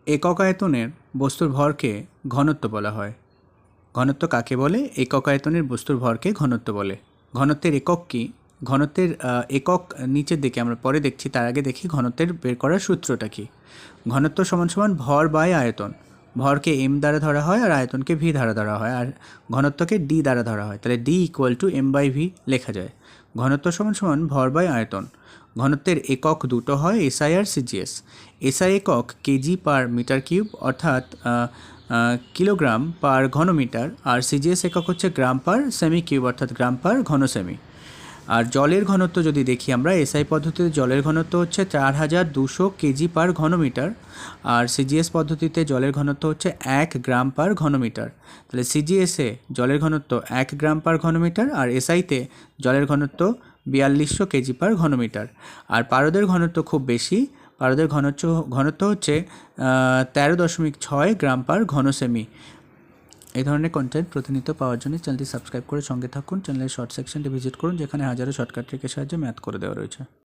একক আয়তনের বস্তুর ভরকে ঘনত্ব বলা হয়। ঘনত্ব কাকে বলে? একক আয়তনের বস্তুর ভরকে ঘনত্ব বলে। ঘনত্বের একক কী? ঘনত্বের একক নিচের দিকে আমরা পরে দেখছি, তার আগে দেখি ঘনত্বের বের করার সূত্রটা কী। ঘনত্ব সমান সমান ভর বাই আয়তন। ভরকে এম দ্বারা ধরা হয় আর আয়তনকে ভি দ্বারা ধরা হয়, আর ঘনত্বকে ডি দ্বারা ধরা হয়। তাহলে D equal to M by V লেখা যায়। ঘনত্ব সমান সমান ভর বাই আয়তন। ঘনত্বের একক দুটো হয়, এসআই আর সিজিএস। এসআই একক কেজি পার মিটার কিউব অর্থাৎ কিলোগ্রাম পার ঘনমিটার, আর সিজিএস একক হচ্ছে গ্রাম পার সেমি কিউব অর্থাৎ গ্রাম পার ঘন সেমি। আর জলের ঘনত্ব যদি দেখি আমরা, এসআই পদ্ধতিতে জলের ঘনত্ব হচ্ছে 4200 কেজি পার ঘনমিটার, আর সিজিএস পদ্ধতিতে জলের ঘনত্ব হচ্ছে 1 গ্রাম পার ঘনমিটার। তাহলে সিজিএসে জলের ঘনত্ব 1 গ্রাম পার ঘনমিটার, আর এসআইতে জলের ঘনত্ব 4200 কেজি পার ঘনমিটার। আর পারদের ঘনত্ব খুব বেশি, পারদের ঘনত্ব হচ্ছে 13.6 গ্রাম পার ঘন সেমি। এই ধরনের কন্টেন্ট প্রতিনিয়ত পাওয়ার জন্য চ্যানেলটি সাবস্ক্রাইব করে সঙ্গে থাকুন। চ্যানেলের শর্ট সেকশনটি ভিজিট করুন, যেখানে হাজারো শর্টকাট ট্রিকের সাহায্যে ম্যাথ করে দেওয়া রয়েছে।